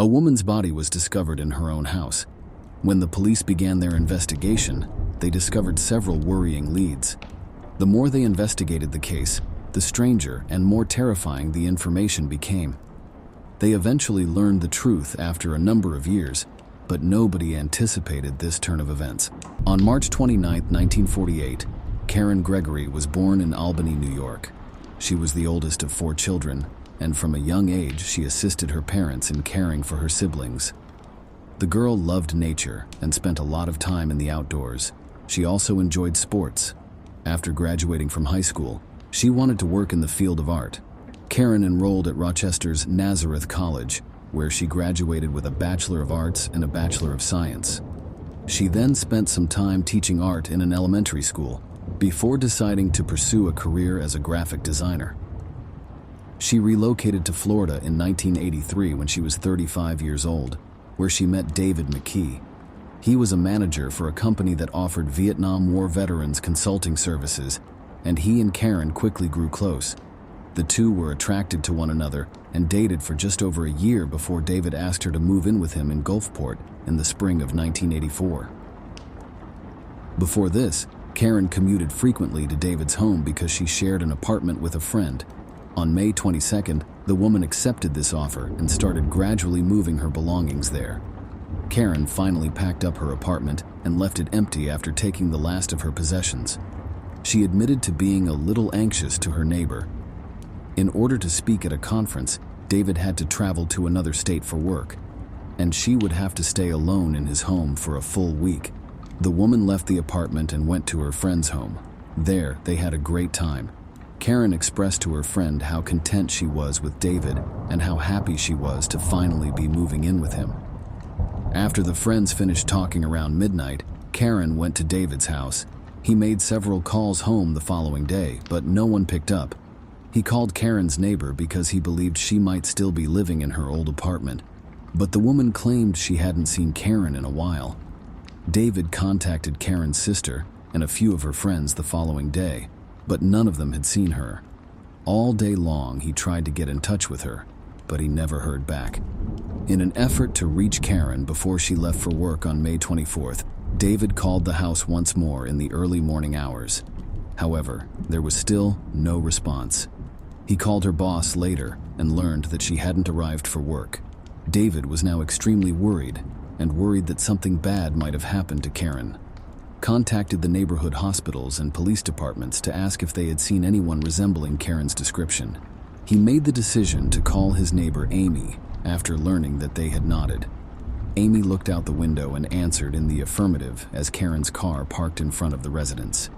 A woman's body was discovered in her own house. When the police began their investigation, they discovered several worrying leads. The more they investigated the case, the stranger and more terrifying the information became. They eventually learned the truth after a number of years, but nobody anticipated this turn of events. On March 29, 1948, Karen Gregory was born in Albany, New York. She was the oldest of 4 children, and from a young age she assisted her parents in caring for her siblings. The girl loved nature and spent a lot of time in the outdoors. She also enjoyed sports. After graduating from high school, she wanted to work in the field of art. Karen enrolled at Rochester's Nazareth College, where she graduated with a Bachelor of Arts and a Bachelor of Science. She then spent some time teaching art in an elementary school, before deciding to pursue a career as a graphic designer. She relocated to Florida in 1983 when she was 35 years old, where she met David McKee. He was a manager for a company that offered Vietnam War veterans consulting services, and he and Karen quickly grew close. The two were attracted to one another and dated for just over a year before David asked her to move in with him in Gulfport in the spring of 1984. Before this, Karen commuted frequently to David's home because she shared an apartment with a friend. On May 22nd, the woman accepted this offer and started gradually moving her belongings there. Karen finally packed up her apartment and left it empty after taking the last of her possessions. She admitted to being a little anxious to her neighbor. In order to speak at a conference, David had to travel to another state for work, and she would have to stay alone in his home for a full week. The woman left the apartment and went to her friend's home. There, they had a great time. Karen expressed to her friend how content she was with David and how happy she was to finally be moving in with him. After the friends finished talking around midnight, Karen went to David's house. He made several calls home the following day, but no one picked up. He called Karen's neighbor because he believed she might still be living in her old apartment, but the woman claimed she hadn't seen Karen in a while. David contacted Karen's sister and a few of her friends the following day, but none of them had seen her. All day long he tried to get in touch with her, but he never heard back. In an effort to reach Karen before she left for work on May 24th, David called the house once more in the early morning hours. However, there was still no response. He called her boss later and learned that she hadn't arrived for work. David was now extremely worried that something bad might have happened to Karen. Contacted the neighborhood hospitals and police departments to ask if they had seen anyone resembling Karen's description. He made the decision to call his neighbor Amy after learning that they had nodded. Amy looked out the window and answered in the affirmative as Karen's car parked in front of the residence.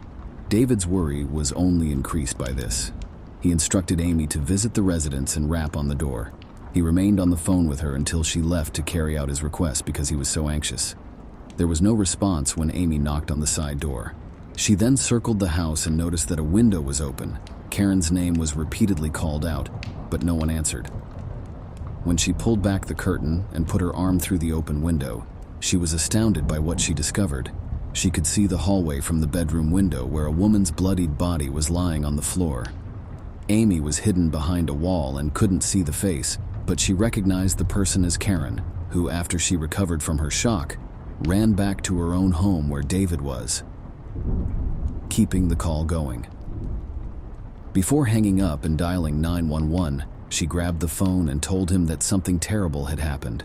David's worry was only increased by this. He instructed Amy to visit the residence and rap on the door. He remained on the phone with her until she left to carry out his request because he was so anxious. There was no response when Amy knocked on the side door. She then circled the house and noticed that a window was open. Karen's name was repeatedly called out, but no one answered. When she pulled back the curtain and put her arm through the open window, she was astounded by what she discovered. She could see the hallway from the bedroom window where a woman's bloodied body was lying on the floor. Amy was hidden behind a wall and couldn't see the face, but she recognized the person as Karen, who, after she recovered from her shock, ran back to her own home where David was, keeping the call going. Before hanging up and dialing 911, she grabbed the phone and told him that something terrible had happened.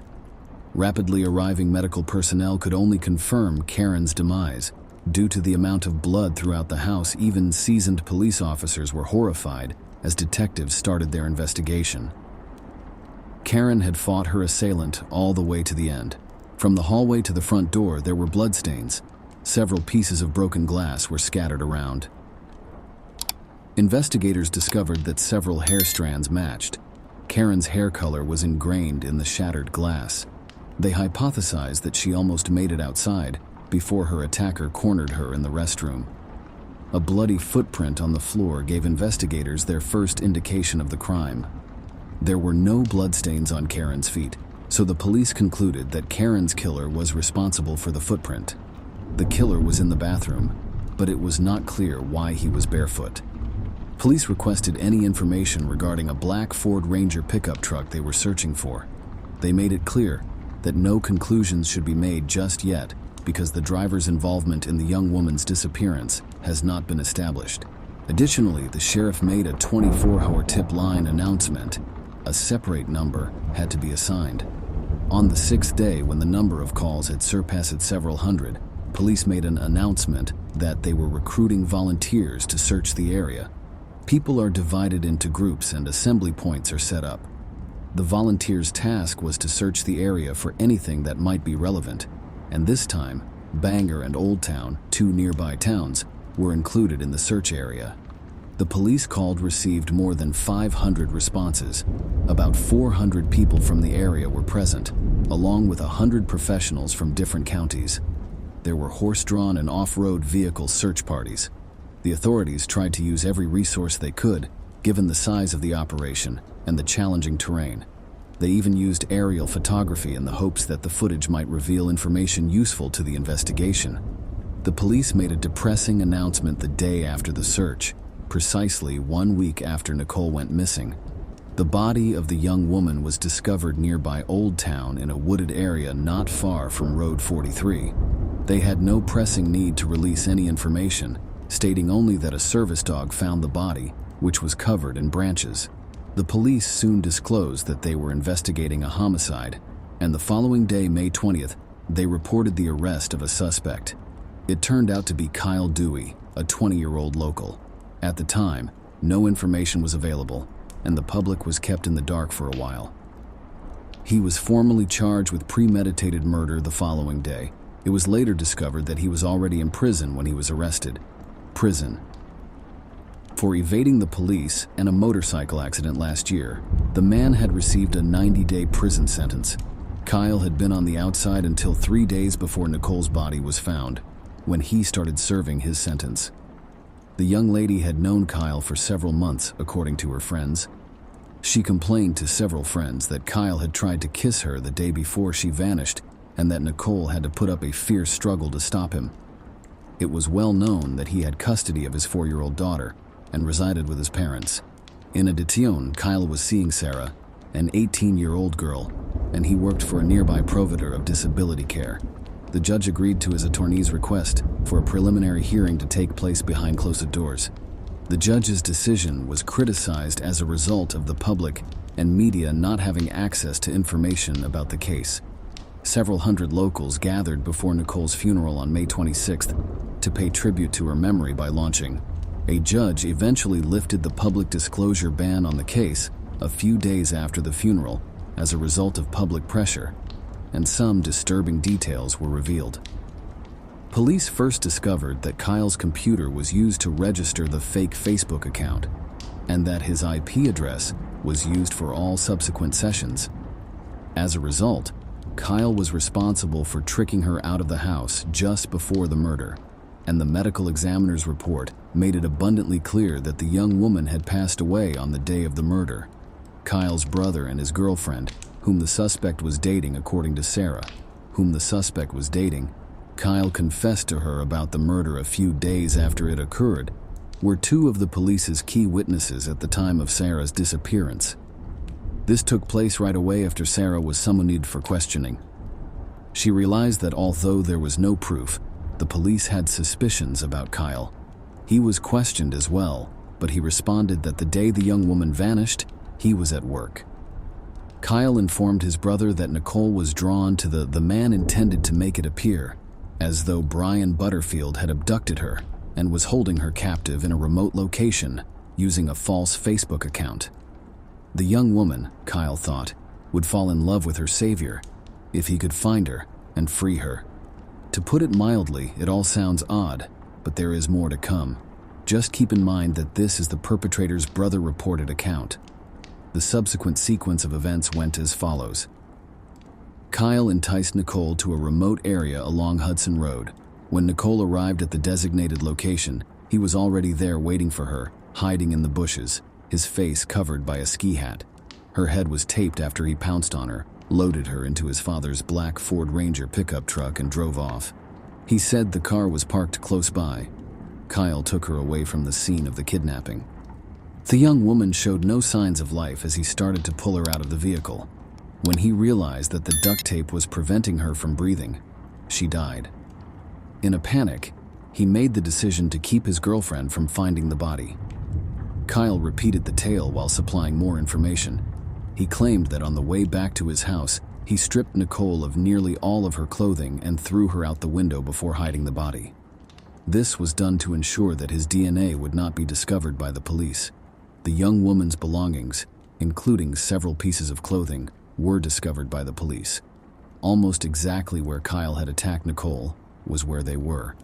Rapidly arriving medical personnel could only confirm Karen's demise. Due to the amount of blood throughout the house, even seasoned police officers were horrified as detectives started their investigation. Karen had fought her assailant all the way to the end. From the hallway to the front door, there were bloodstains. Several pieces of broken glass were scattered around. Investigators discovered that several hair strands matched. Karen's hair color was ingrained in the shattered glass. They hypothesized that she almost made it outside before her attacker cornered her in the restroom. A bloody footprint on the floor gave investigators their first indication of the crime. There were no bloodstains on Karen's feet, so the police concluded that Karen's killer was responsible for the footprint. The killer was in the bathroom, but it was not clear why he was barefoot. Police requested any information regarding a black Ford Ranger pickup truck they were searching for. They made it clear that no conclusions should be made just yet because the driver's involvement in the young woman's disappearance has not been established. Additionally, the sheriff made a 24-hour tip line announcement. A separate number had to be assigned. On the 6th day, when the number of calls had surpassed several hundred, police made an announcement that they were recruiting volunteers to search the area. People are divided into groups and assembly points are set up. The volunteers' task was to search the area for anything that might be relevant, and this time, Bangor and Old Town, two nearby towns, were included in the search area. The police called received more than 500 responses. About 400 people from the area were present, along with 100 professionals from different counties. There were horse-drawn and off-road vehicle search parties. The authorities tried to use every resource they could, given the size of the operation and the challenging terrain. They even used aerial photography in the hopes that the footage might reveal information useful to the investigation. The police made a depressing announcement the day after the search, precisely 1 week after Nicole went missing. The body of the young woman was discovered nearby Old Town in a wooded area not far from Road 43. They had no pressing need to release any information, stating only that a service dog found the body, which was covered in branches. The police soon disclosed that they were investigating a homicide, and the following day, May 20th, they reported the arrest of a suspect. It turned out to be Kyle Dewey, a 20-year-old local. At the time, no information was available, and the public was kept in the dark for a while. He was formally charged with premeditated murder the following day. It was later discovered that he was already in prison when he was arrested. Prison. For evading the police and a motorcycle accident last year, the man had received a 90-day prison sentence. Kyle had been on the outside until 3 days before Nicole's body was found, when he started serving his sentence. The young lady had known Kyle for several months, according to her friends. She complained to several friends that Kyle had tried to kiss her the day before she vanished, and that Nicole had to put up a fierce struggle to stop him. It was well known that he had custody of his 4-year-old daughter and resided with his parents. In addition, Kyle was seeing Sarah, an 18-year-old girl, and he worked for a nearby provider of disability care. The judge agreed to his attorney's request for a preliminary hearing to take place behind closed doors. The judge's decision was criticized as a result of the public and media not having access to information about the case. Several hundred locals gathered before Nicole's funeral on May 26th to pay tribute to her memory by launching. A judge eventually lifted the public disclosure ban on the case a few days after the funeral as a result of public pressure, and some disturbing details were revealed. Police first discovered that Kyle's computer was used to register the fake Facebook account, and that his IP address was used for all subsequent sessions. As a result, Kyle was responsible for tricking her out of the house just before the murder, and the medical examiner's report made it abundantly clear that the young woman had passed away on the day of the murder. Kyle's brother and his girlfriend, whom the suspect was dating, according to Sarah, Kyle confessed to her about the murder a few days after it occurred, were two of the police's key witnesses at the time of Sarah's disappearance. This took place right away after Sarah was summoned for questioning. She realized that although there was no proof, the police had suspicions about Kyle. He was questioned as well, but he responded that the day the young woman vanished, he was at work. Kyle informed his brother that Nicole was drawn to the man intended to make it appear as though Brian Butterfield had abducted her and was holding her captive in a remote location using a false Facebook account. The young woman, Kyle thought, would fall in love with her savior if he could find her and free her. To put it mildly, it all sounds odd, but there is more to come. Just keep in mind that this is the perpetrator's brother-reported account. The subsequent sequence of events went as follows. Kyle enticed Nicole to a remote area along Hudson Road. When Nicole arrived at the designated location, he was already there waiting for her, hiding in the bushes, his face covered by a ski hat. Her head was taped after he pounced on her, loaded her into his father's black Ford Ranger pickup truck and drove off. He said the car was parked close by. Kyle took her away from the scene of the kidnapping. The young woman showed no signs of life as he started to pull her out of the vehicle. When he realized that the duct tape was preventing her from breathing, she died. In a panic, he made the decision to keep his girlfriend from finding the body. Kyle repeated the tale while supplying more information. He claimed that on the way back to his house, he stripped Nicole of nearly all of her clothing and threw her out the window before hiding the body. This was done to ensure that his DNA would not be discovered by the police. The young woman's belongings, including several pieces of clothing, were discovered by the police. Almost exactly where Kyle had attacked Nicole was where they were.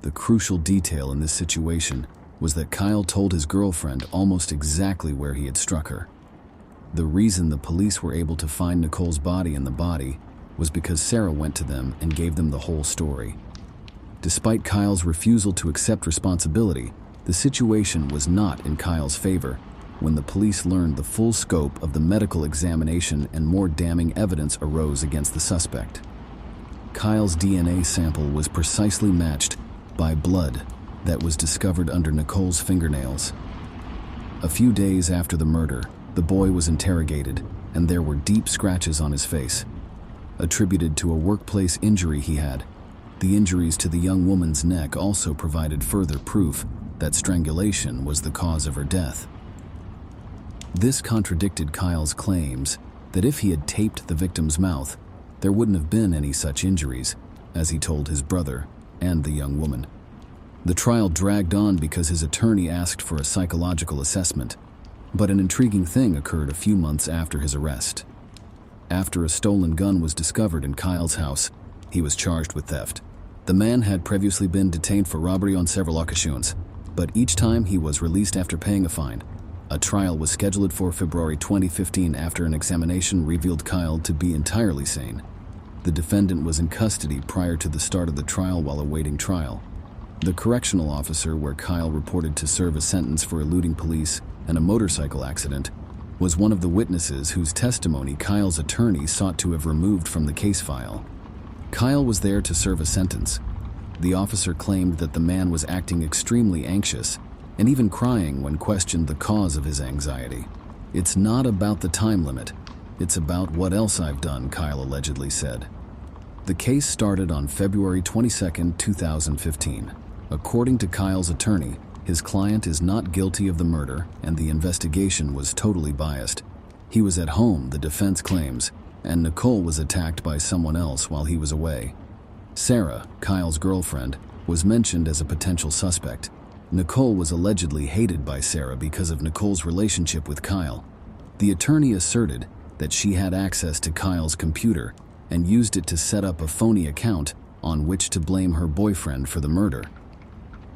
The crucial detail in this situation was that Kyle told his girlfriend almost exactly where he had struck her. The reason the police were able to find Nicole's body in the body was because Sarah went to them and gave them the whole story. Despite Kyle's refusal to accept responsibility, the situation was not in Kyle's favor when the police learned the full scope of the medical examination and more damning evidence arose against the suspect. Kyle's DNA sample was precisely matched by blood that was discovered under Nicole's fingernails. A few days after the murder, the boy was interrogated, and there were deep scratches on his face, attributed to a workplace injury he had. The injuries to the young woman's neck also provided further proof that strangulation was the cause of her death. This contradicted Kyle's claims that if he had taped the victim's mouth, there wouldn't have been any such injuries, as he told his brother and the young woman. The trial dragged on because his attorney asked for a psychological assessment, but an intriguing thing occurred a few months after his arrest. After a stolen gun was discovered in Kyle's house, he was charged with theft. The man had previously been detained for robbery on several occasions, but each time he was released after paying a fine. A trial was scheduled for February 2015 after an examination revealed Kyle to be entirely sane. The defendant was in custody prior to the start of the trial while awaiting trial. The correctional officer where Kyle reported to serve a sentence for eluding police and a motorcycle accident was one of the witnesses whose testimony Kyle's attorney sought to have removed from the case file. Kyle was there to serve a sentence. The officer claimed that the man was acting extremely anxious and even crying when questioned the cause of his anxiety. "It's not about the time limit. It's about what else I've done," Kyle allegedly said. The case started on February 22, 2015. According to Kyle's attorney, his client is not guilty of the murder and the investigation was totally biased. He was at home, the defense claims, and Nicole was attacked by someone else while he was away. Sarah, Kyle's girlfriend, was mentioned as a potential suspect. Nicole was allegedly hated by Sarah because of Nicole's relationship with Kyle. The attorney asserted that she had access to Kyle's computer and used it to set up a phony account on which to blame her boyfriend for the murder.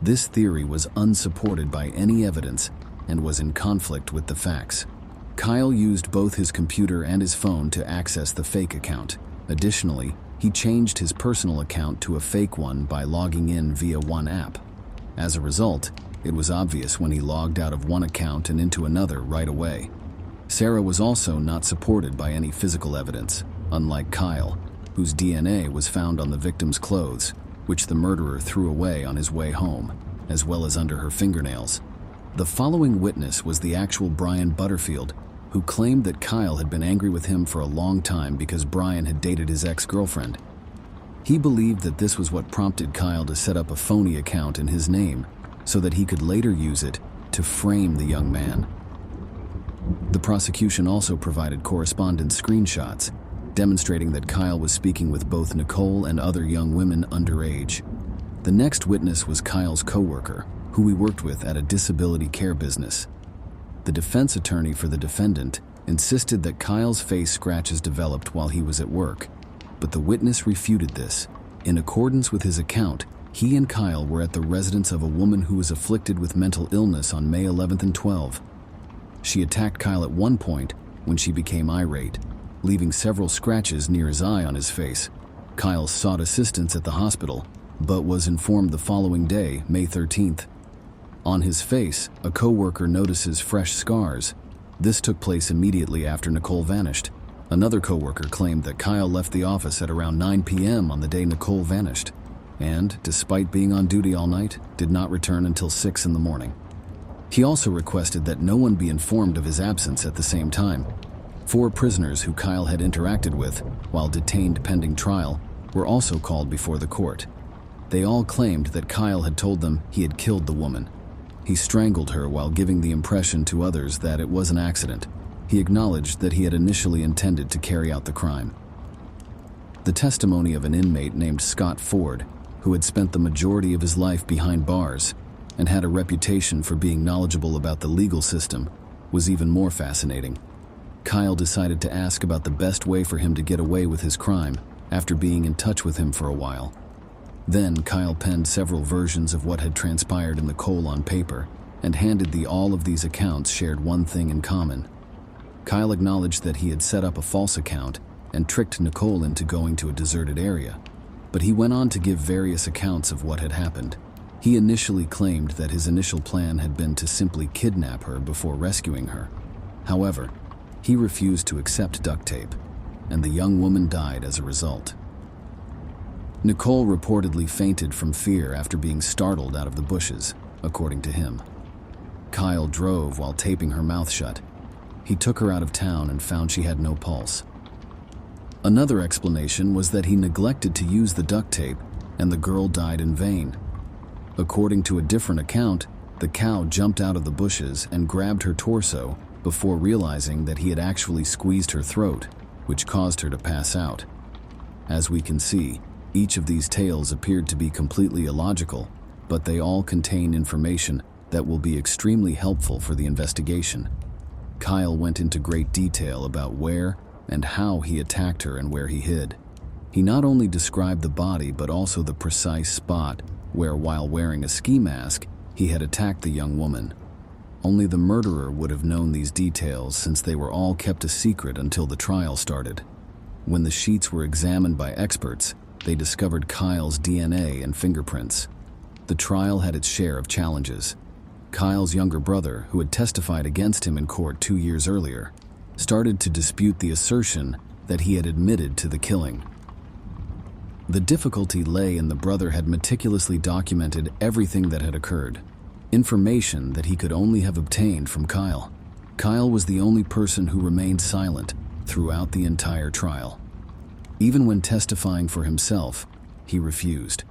This theory was unsupported by any evidence and was in conflict with the facts. Kyle used both his computer and his phone to access the fake account. Additionally, he changed his personal account to a fake one by logging in via one app. As a result, it was obvious when he logged out of one account and into another right away. Sarah was also not supported by any physical evidence, unlike Kyle, whose DNA was found on the victim's clothes, which the murderer threw away on his way home, as well as under her fingernails. The following witness was the actual Brian Butterfield, who claimed that Kyle had been angry with him for a long time because Brian had dated his ex-girlfriend. He believed that this was what prompted Kyle to set up a phony account in his name so that he could later use it to frame the young man. The prosecution also provided correspondence screenshots demonstrating that Kyle was speaking with both Nicole and other young women underage. The next witness was Kyle's coworker, who he worked with at a disability care business. The defense attorney for the defendant insisted that Kyle's face scratches developed while he was at work, but the witness refuted this. In accordance with his account, he and Kyle were at the residence of a woman who was afflicted with mental illness on May 11th and 12th. She attacked Kyle at one point when she became irate, leaving several scratches near his eye on his face. Kyle sought assistance at the hospital, but was informed the following day, May 13th. On his face, a coworker notices fresh scars. This took place immediately after Nicole vanished. Another coworker claimed that Kyle left the office at around 9 p.m. on the day Nicole vanished, and, despite being on duty all night, did not return until 6 in the morning. He also requested that no one be informed of his absence at the same time. 4 prisoners who Kyle had interacted with while detained pending trial were also called before the court. They all claimed that Kyle had told them he had killed the woman. He strangled her while giving the impression to others that it was an accident. He acknowledged that he had initially intended to carry out the crime. The testimony of an inmate named Scott Ford, who had spent the majority of his life behind bars and had a reputation for being knowledgeable about the legal system, was even more fascinating. Kyle decided to ask about the best way for him to get away with his crime after being in touch with him for a while. Then Kyle penned several versions of what had transpired in the coal on paper and handed all of these accounts shared one thing in common. Kyle acknowledged that he had set up a false account and tricked Nicole into going to a deserted area, but he went on to give various accounts of what had happened. He initially claimed that his initial plan had been to simply kidnap her before rescuing her. However, he refused to accept duct tape, and the young woman died as a result. Nicole reportedly fainted from fear after being startled out of the bushes, according to him. Kyle drove while taping her mouth shut. He took her out of town and found she had no pulse. Another explanation was that he neglected to use the duct tape and the girl died in vain. According to a different account, the cow jumped out of the bushes and grabbed her torso before realizing that he had actually squeezed her throat, which caused her to pass out. As we can see, each of these tales appeared to be completely illogical, but they all contain information that will be extremely helpful for the investigation. Kyle went into great detail about where and how he attacked her and where he hid. He not only described the body but also the precise spot where, while wearing a ski mask, he had attacked the young woman. Only the murderer would have known these details since they were all kept a secret until the trial started. When the sheets were examined by experts, they discovered Kyle's DNA and fingerprints. The trial had its share of challenges. Kyle's younger brother, who had testified against him in court 2 years earlier, started to dispute the assertion that he had admitted to the killing. The difficulty lay in the brother had meticulously documented everything that had occurred, information that he could only have obtained from Kyle. Kyle was the only person who remained silent throughout the entire trial. Even when testifying for himself, he refused.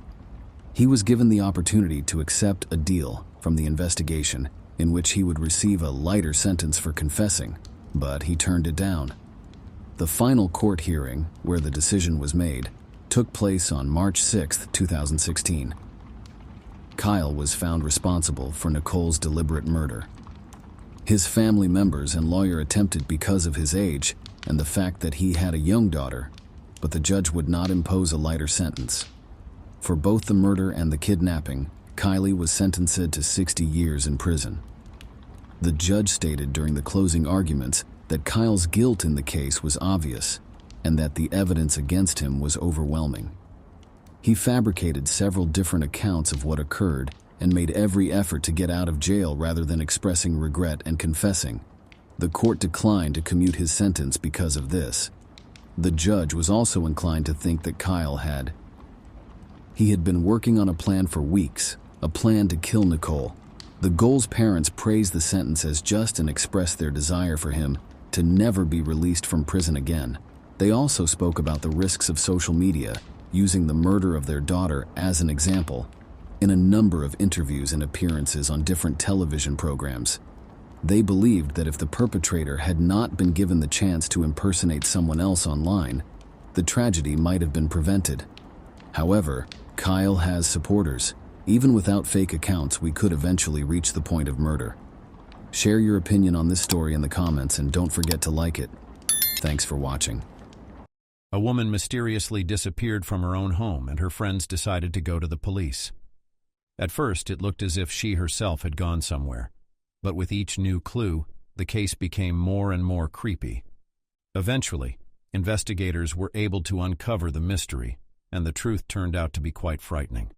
He was given the opportunity to accept a deal from the investigation in which he would receive a lighter sentence for confessing, but he turned it down. The final court hearing, where the decision was made, took place on March 6, 2016. Kyle was found responsible for Nicole's deliberate murder. His family members and lawyer attempted because of his age and the fact that he had a young daughter, but the judge would not impose a lighter sentence. For both the murder and the kidnapping, Kylie was sentenced to 60 years in prison. The judge stated during the closing arguments that Kyle's guilt in the case was obvious and that the evidence against him was overwhelming. He fabricated several different accounts of what occurred and made every effort to get out of jail rather than expressing regret and confessing. The court declined to commute his sentence because of this. The judge was also inclined to think that Kyle had been working on a plan for weeks, a plan to kill Nicole. The girl's parents praised the sentence as just and expressed their desire for him to never be released from prison again. They also spoke about the risks of social media, using the murder of their daughter as an example, in a number of interviews and appearances on different television programs. They believed that if the perpetrator had not been given the chance to impersonate someone else online, the tragedy might have been prevented. However, Kyle has supporters. Even without fake accounts, we could eventually reach the point of murder. Share your opinion on this story in the comments and don't forget to like it. Thanks for watching. A woman mysteriously disappeared from her own home, and her friends decided to go to the police. At first, it looked as if she herself had gone somewhere, but with each new clue, the case became more and more creepy. Eventually, investigators were able to uncover the mystery, and the truth turned out to be quite frightening.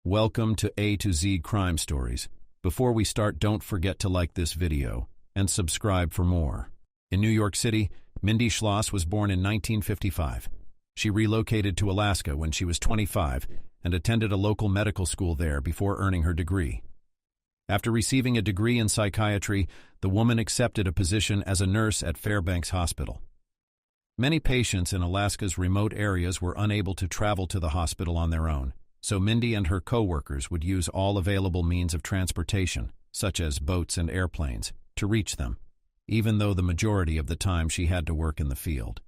Welcome to A to Z Crime Stories. Before we start, don't forget to like this video and subscribe for more. In New York City, Mindy Schloss was born in 1955. She relocated to Alaska when she was 25 and attended a local medical school there before earning her degree. After receiving a degree in psychiatry, the woman accepted a position as a nurse at Fairbanks Hospital. Many patients in Alaska's remote areas were unable to travel to the hospital on their own, so Mindy and her co-workers would use all available means of transportation, such as boats and airplanes, to reach them, even though the majority of the time she had to work in the field.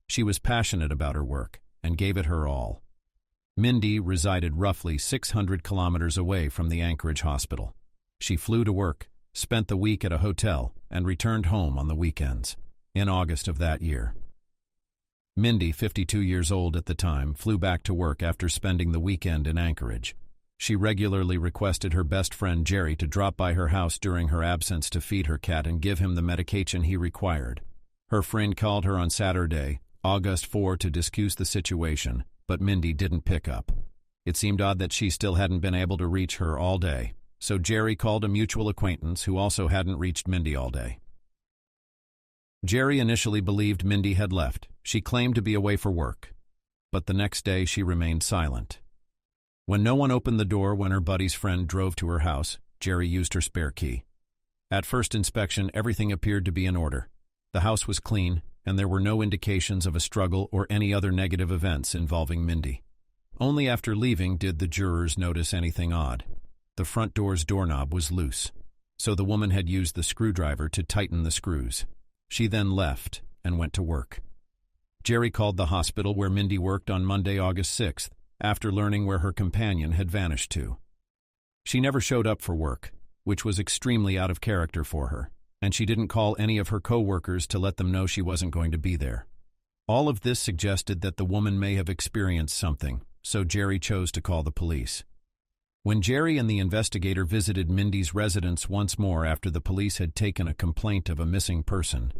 She was passionate about her work and gave it her all. Mindy resided roughly 600 kilometers away from the Anchorage hospital. She flew to work, spent the week at a hotel, and returned home on the weekends. In August of that year, Mindy, 52 years old at the time, flew back to work after spending the weekend in Anchorage. She regularly requested her best friend Jerry to drop by her house during her absence to feed her cat and give him the medication he required. Her friend called her on Saturday, August 4, to discuss the situation, but Mindy didn't pick up. It seemed odd that she still hadn't been able to reach her all day, so Jerry called a mutual acquaintance who also hadn't reached Mindy all day. Jerry initially believed Mindy had left. She claimed to be away for work, but the next day she remained silent. When no one opened the door when her buddy's friend drove to her house, Jerry used her spare key. At first inspection, everything appeared to be in order. The house was clean, and there were no indications of a struggle or any other negative events involving Mindy. Only after leaving did the jurors notice anything odd. The front door's doorknob was loose, so the woman had used the screwdriver to tighten the screws. She then left and went to work. Jerry called the hospital where Mindy worked on Monday, August 6th, after learning where her companion had vanished to. She never showed up for work, which was extremely out of character for her, and she didn't call any of her co-workers to let them know she wasn't going to be there. All of this suggested that the woman may have experienced something, so Jerry chose to call the police. When Jerry and the investigator visited Mindy's residence once more after the police had taken a complaint of a missing person,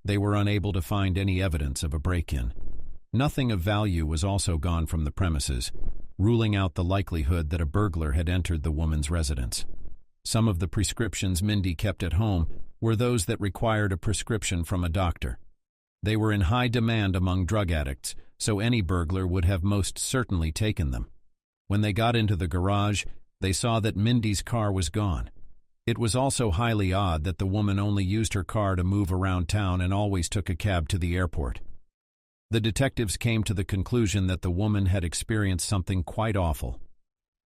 they were unable to find any evidence of a break-in. Nothing of value was also gone from the premises, ruling out the likelihood that a burglar had entered the woman's residence. Some of the prescriptions Mindy kept at home were those that required a prescription from a doctor. They were in high demand among drug addicts, so any burglar would have most certainly taken them. When they got into the garage, they saw that Mindy's car was gone. It was also highly odd that the woman only used her car to move around town and always took a cab to the airport. The detectives came to the conclusion that the woman had experienced something quite awful.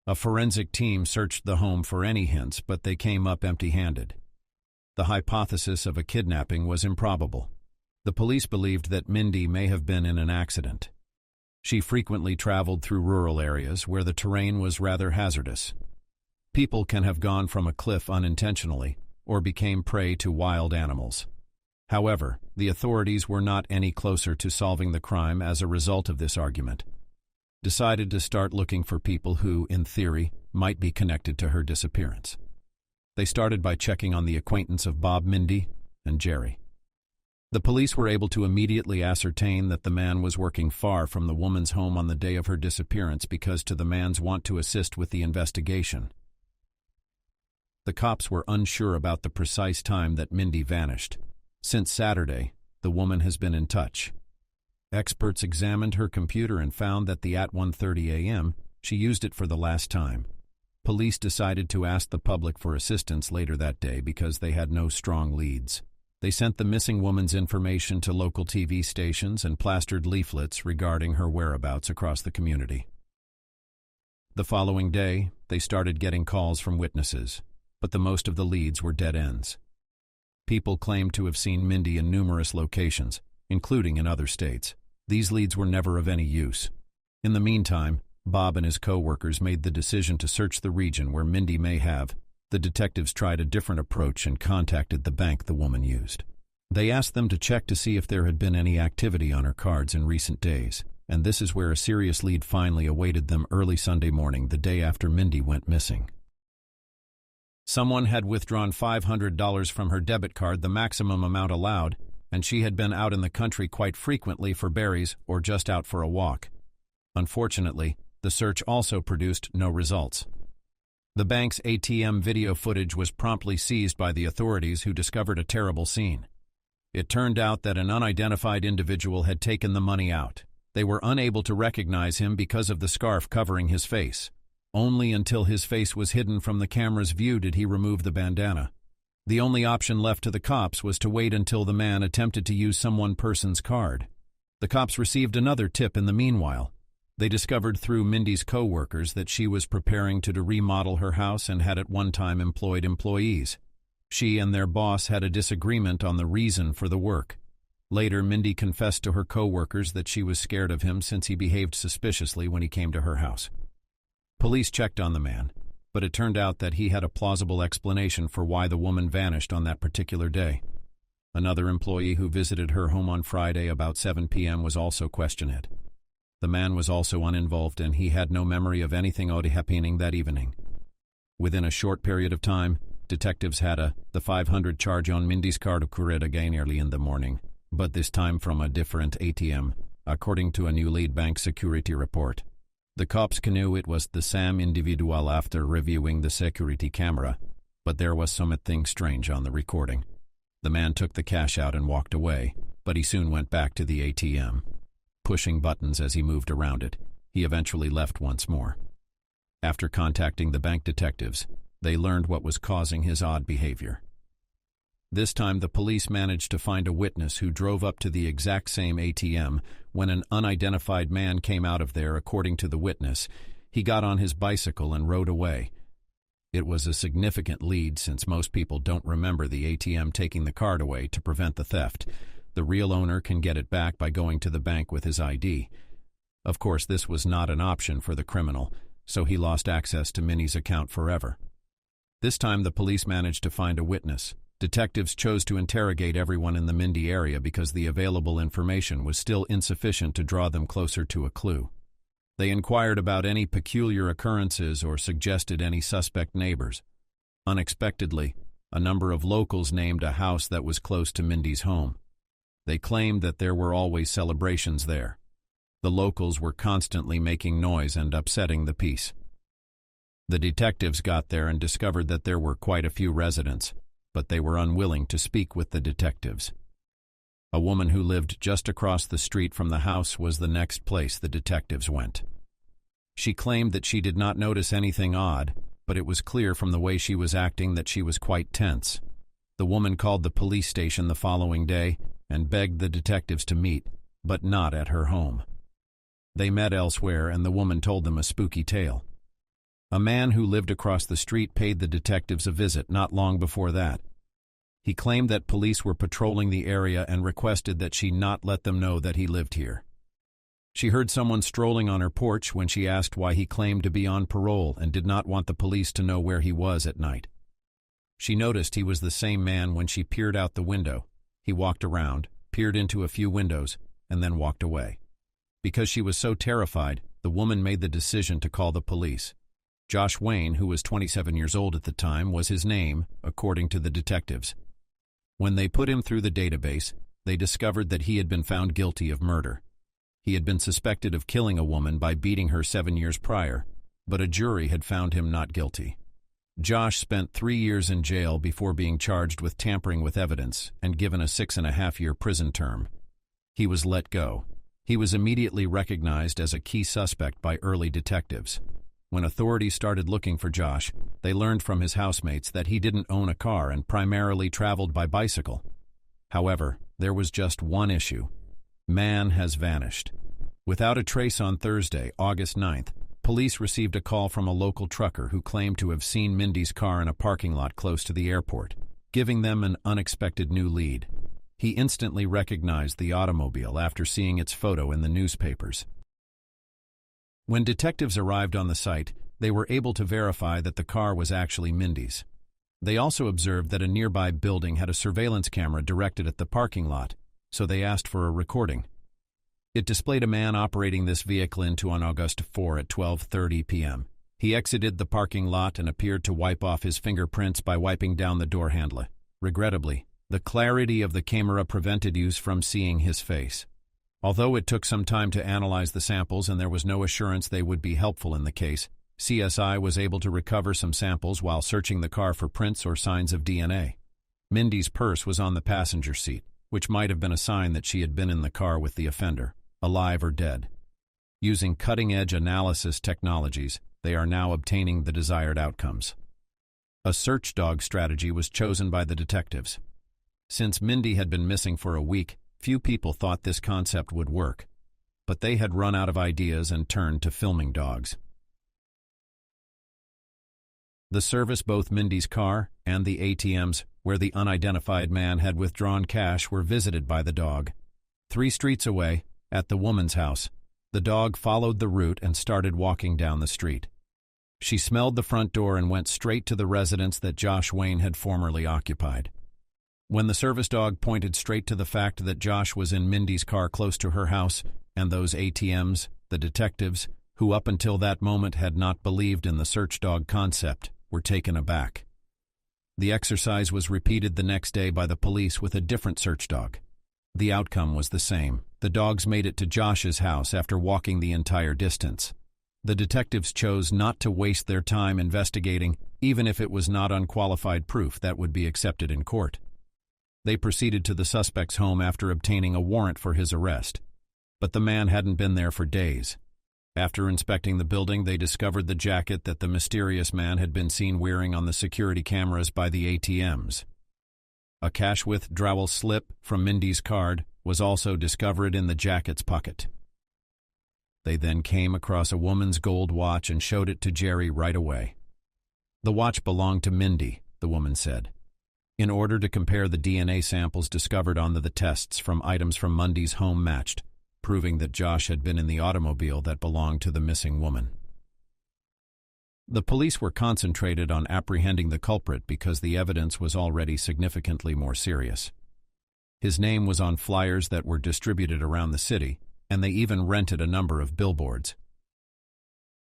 A forensic team searched the home for any hints, but they came up empty-handed. The hypothesis of a kidnapping was improbable. The police believed that Mindy may have been in an accident. She frequently traveled through rural areas where the terrain was rather hazardous. People can have gone from a cliff unintentionally or became prey to wild animals. However, the authorities were not any closer to solving the crime as a result of this argument. Decided to start looking for people who, in theory, might be connected to her disappearance. They started by checking on the acquaintance of Bob, Mindy, and Jerry. The police were able to immediately ascertain that the man was working far from the woman's home on the day of her disappearance because to the man's want to assist with the investigation. The cops were unsure about the precise time that Mindy vanished. Since Saturday, the woman has been in touch. Experts examined her computer and found that at 1:30 a.m., she used it for the last time. Police decided to ask the public for assistance later that day because they had no strong leads. They sent the missing woman's information to local TV stations and plastered leaflets regarding her whereabouts across the community. The following day, they started getting calls from witnesses, but the most of the leads were dead ends. People claimed to have seen Mindy in numerous locations, including in other states. These leads were never of any use. In the meantime, Bob and his co-workers made the decision to search the region where Mindy may have. The detectives tried a different approach and contacted the bank the woman used. They asked them to check to see if there had been any activity on her cards in recent days, and this is where a serious lead finally awaited them early Sunday morning, the day after Mindy went missing. Someone had withdrawn $500 from her debit card, the maximum amount allowed, and she had been out in the country quite frequently for berries or just out for a walk. Unfortunately, the search also produced no results. The bank's ATM video footage was promptly seized by the authorities, who discovered a terrible scene. It turned out that an unidentified individual had taken the money out. They were unable to recognize him because of the scarf covering his face. Only until his face was hidden from the camera's view did he remove the bandana. The only option left to the cops was to wait until the man attempted to use some person's card. The cops received another tip in the meanwhile. They discovered through Mindy's co-workers that she was preparing to remodel her house and had at one time employed employees. She and their boss had a disagreement on the reason for the work. Later, Mindy confessed to her co-workers that she was scared of him since he behaved suspiciously when he came to her house. Police checked on the man, but it turned out that he had a plausible explanation for why the woman vanished on that particular day. Another employee who visited her home on Friday about 7 p.m. was also questioned. The man was also uninvolved and he had no memory of anything odd happening that evening. Within a short period of time, detectives had the 500 charge on Mindy's card occurred again early in the morning, but this time from a different ATM, according to a new lead bank security report. The cops knew it was the same individual after reviewing the security camera, but there was something strange on the recording. The man took the cash out and walked away, but he soon went back to the ATM. Pushing buttons as he moved around it, he eventually left once more. After contacting the bank detectives, they learned what was causing his odd behavior. This time the police managed to find a witness who drove up to the exact same ATM when an unidentified man came out of there. According to the witness, he got on his bicycle and rode away. It was a significant lead since most people don't remember the ATM taking the card away to prevent the theft. The real owner can get it back by going to the bank with his ID. Of course, this was not an option for the criminal, so he lost access to Minnie's account forever. This time the police managed to find a witness. Detectives chose to interrogate everyone in the Mindy area because the available information was still insufficient to draw them closer to a clue. They inquired about any peculiar occurrences or suggested any suspect neighbors. Unexpectedly, a number of locals named a house that was close to Mindy's home. They claimed that there were always celebrations there. The locals were constantly making noise and upsetting the peace. The detectives got there and discovered that there were quite a few residents, but they were unwilling to speak with the detectives. A woman who lived just across the street from the house was the next place the detectives went. She claimed that she did not notice anything odd, but it was clear from the way she was acting that she was quite tense. The woman called the police station the following day and begged the detectives to meet, but not at her home. They met elsewhere and the woman told them a spooky tale. A man who lived across the street paid the detectives a visit not long before that. He claimed that police were patrolling the area and requested that she not let them know that he lived here. She heard someone strolling on her porch when she asked why he claimed to be on parole and did not want the police to know where he was at night. She noticed he was the same man when she peered out the window. He walked around, peered into a few windows, and then walked away. Because she was so terrified, the woman made the decision to call the police. Josh Wayne, who was 27 years old at the time, was his name, according to the detectives. When they put him through the database, they discovered that he had been found guilty of murder. He had been suspected of killing a woman by beating her 7 years prior, but a jury had found him not guilty. Josh spent 3 years in jail before being charged with tampering with evidence and given a 6.5-year prison term. He was let go. He was immediately recognized as a key suspect by early detectives. When authorities started looking for Josh, they learned from his housemates that he didn't own a car and primarily traveled by bicycle. However, there was just one issue. Man has vanished. Without a trace on Thursday, August 9th, police received a call from a local trucker who claimed to have seen Mindy's car in a parking lot close to the airport, giving them an unexpected new lead. He instantly recognized the automobile after seeing its photo in the newspapers. When detectives arrived on the site, they were able to verify that the car was actually Mindy's. They also observed that a nearby building had a surveillance camera directed at the parking lot, so they asked for a recording. It displayed a man operating this vehicle into on August 4 at 12:30 p.m. He exited the parking lot and appeared to wipe off his fingerprints by wiping down the door handle. Regrettably, the clarity of the camera prevented us from seeing his face. Although it took some time to analyze the samples and there was no assurance they would be helpful in the case, CSI was able to recover some samples while searching the car for prints or signs of DNA. Mindy's purse was on the passenger seat, which might have been a sign that she had been in the car with the offender, alive or dead. Using cutting-edge analysis technologies, they are now obtaining the desired outcomes. A search dog strategy was chosen by the detectives. Since Mindy had been missing for a week, Few people thought this concept would work, but they had run out of ideas and turned to filming dogs. The service, both Mindy's car and the ATMs where the unidentified man had withdrawn cash, were visited by the dog. 3 streets away, at the woman's house, the dog followed the route and started walking down the street. She smelled the front door and went straight to the residence that Josh Wayne had formerly occupied. When the service dog pointed straight to the fact that Josh was in Mindy's car close to her house and those ATMs, the detectives, who up until that moment had not believed in the search dog concept, were taken aback. The exercise was repeated the next day by the police with a different search dog. The outcome was the same. The dogs made it to Josh's house after walking the entire distance. The detectives chose not to waste their time investigating, even if it was not unqualified proof that would be accepted in court. They proceeded to the suspect's home after obtaining a warrant for his arrest. But the man hadn't been there for days. After inspecting the building, they discovered the jacket that the mysterious man had been seen wearing on the security cameras by the ATMs. A cash withdrawal slip from Mindy's card was also discovered in the jacket's pocket. They then came across a woman's gold watch and showed it to Jerry right away. The watch belonged to Mindy, the woman said. In order to compare, the DNA samples discovered on the tests from items from Mindy's home matched, proving that Josh had been in the automobile that belonged to the missing woman. The police were concentrated on apprehending the culprit because the evidence was already significantly more serious. His name was on flyers that were distributed around the city, and they even rented a number of billboards.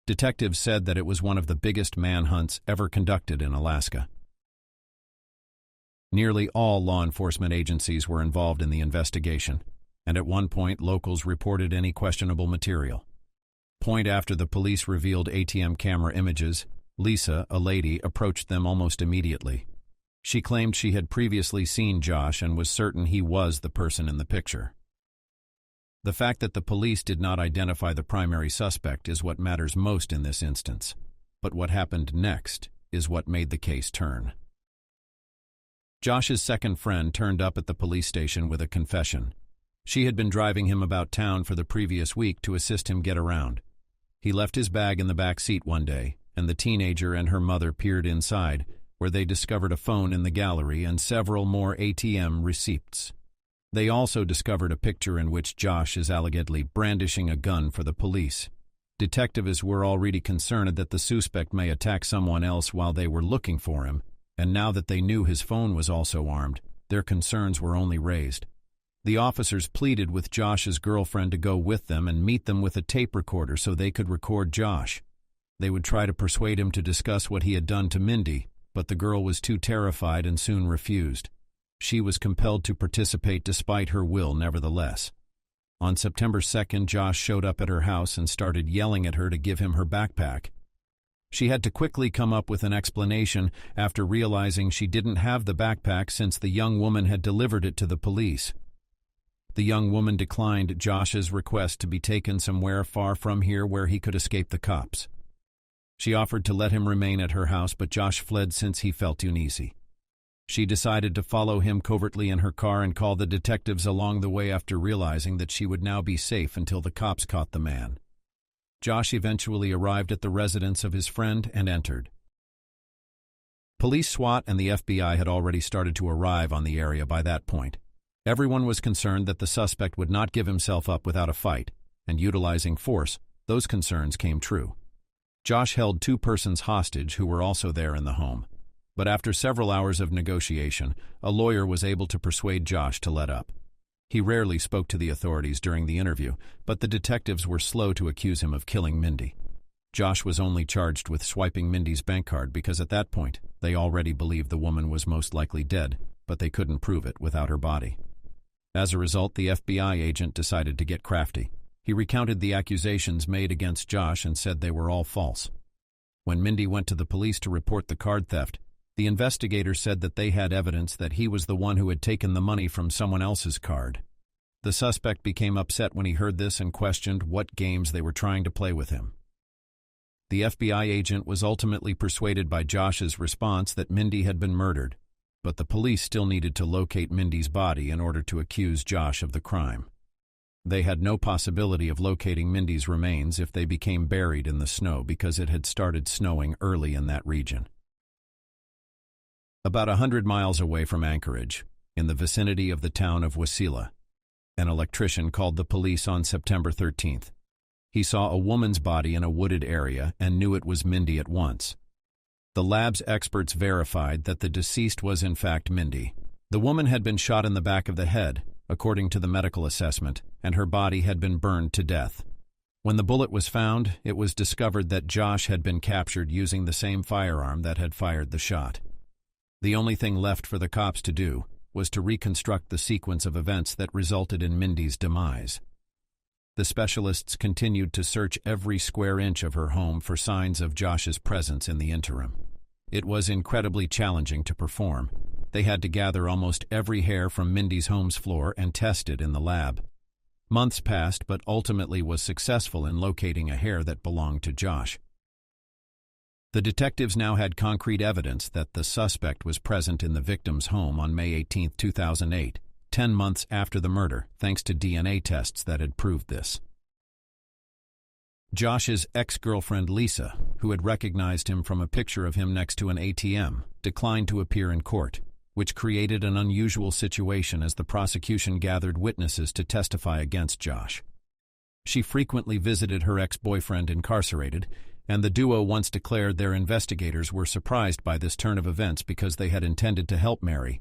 Detectives said that it was one of the biggest manhunts ever conducted in Alaska. Nearly all law enforcement agencies were involved in the investigation, and at one point locals reported any questionable material. Point after the police revealed ATM camera images, Lisa, a lady, approached them almost immediately. She claimed she had previously seen Josh and was certain he was the person in the picture. The fact that the police did not identify the primary suspect is what matters most in this instance, but what happened next is what made the case turn. Josh's second friend turned up at the police station with a confession. She had been driving him about town for the previous week to assist him get around. He left his bag in the back seat one day, and the teenager and her mother peered inside, where they discovered a phone in the gallery and several more ATM receipts. They also discovered a picture in which Josh is allegedly brandishing a gun for the police. Detectives were already concerned that the suspect may attack someone else while they were looking for him, and now that they knew his phone was also armed, their concerns were only raised. The officers pleaded with Josh's girlfriend to go with them and meet them with a tape recorder so they could record Josh. They would try to persuade him to discuss what he had done to Mindy, but the girl was too terrified and soon refused. She was compelled to participate despite her will nevertheless. On September 2nd, Josh showed up at her house and started yelling at her to give him her backpack. She had to quickly come up with an explanation after realizing she didn't have the backpack since the young woman had delivered it to the police. The young woman declined Josh's request to be taken somewhere far from here where he could escape the cops. She offered to let him remain at her house, but Josh fled since he felt uneasy. She decided to follow him covertly in her car and call the detectives along the way after realizing that she would now be safe until the cops caught the man. Josh eventually arrived at the residence of his friend and entered. Police, SWAT, and the FBI had already started to arrive on the area by that point. Everyone was concerned that the suspect would not give himself up without a fight, and utilizing force, those concerns came true. Josh held 2 persons hostage who were also there in the home. But after several hours of negotiation, a lawyer was able to persuade Josh to let up. He rarely spoke to the authorities during the interview, but the detectives were slow to accuse him of killing Mindy. Josh was only charged with swiping Mindy's bank card because at that point, they already believed the woman was most likely dead, but they couldn't prove it without her body. As a result, the FBI agent decided to get crafty. He recounted the accusations made against Josh and said they were all false. When Mindy went to the police to report the card theft, the investigator said that they had evidence that he was the one who had taken the money from someone else's card. The suspect became upset when he heard this and questioned what games they were trying to play with him. The FBI agent was ultimately persuaded by Josh's response that Mindy had been murdered. but the police still needed to locate Mindy's body in order to accuse Josh of the crime. They had no possibility of locating Mindy's remains if they became buried in the snow because it had started snowing early in that region. About 100 miles away from Anchorage, in the vicinity of the town of Wasilla, an electrician called the police on September 13th. He saw a woman's body in a wooded area and knew it was Mindy at once. The lab's experts verified that the deceased was in fact Mindy. The woman had been shot in the back of the head, according to the medical assessment, and her body had been burned to death. When the bullet was found, it was discovered that Josh had been captured using the same firearm that had fired the shot. The only thing left for the cops to do was to reconstruct the sequence of events that resulted in Mindy's demise. The specialists continued to search every square inch of her home for signs of Josh's presence in the interim. It was incredibly challenging to perform. They had to gather almost every hair from Mindy's home's floor and test it in the lab. Months passed, but ultimately was successful in locating a hair that belonged to Josh. The detectives now had concrete evidence that the suspect was present in the victim's home on May 18, 2008, 10 months after the murder, thanks to DNA tests that had proved this. Josh's ex-girlfriend Lisa, who had recognized him from a picture of him next to an ATM, declined to appear in court, which created an unusual situation as the prosecution gathered witnesses to testify against Josh. She frequently visited her ex-boyfriend incarcerated, and the duo once declared their investigators were surprised by this turn of events because they had intended to help Mary,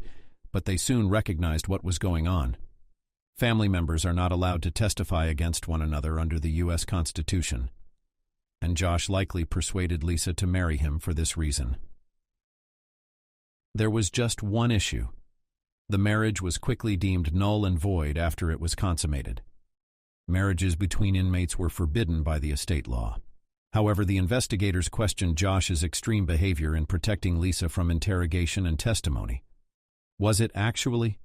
but they soon recognized what was going on. Family members are not allowed to testify against one another under the U.S. Constitution, and Josh likely persuaded Lisa to marry him for this reason. There was just one issue. The marriage was quickly deemed null and void after it was consummated. Marriages between inmates were forbidden by the estate law. However, the investigators questioned Josh's extreme behavior in protecting Lisa from interrogation and testimony. Was it actually?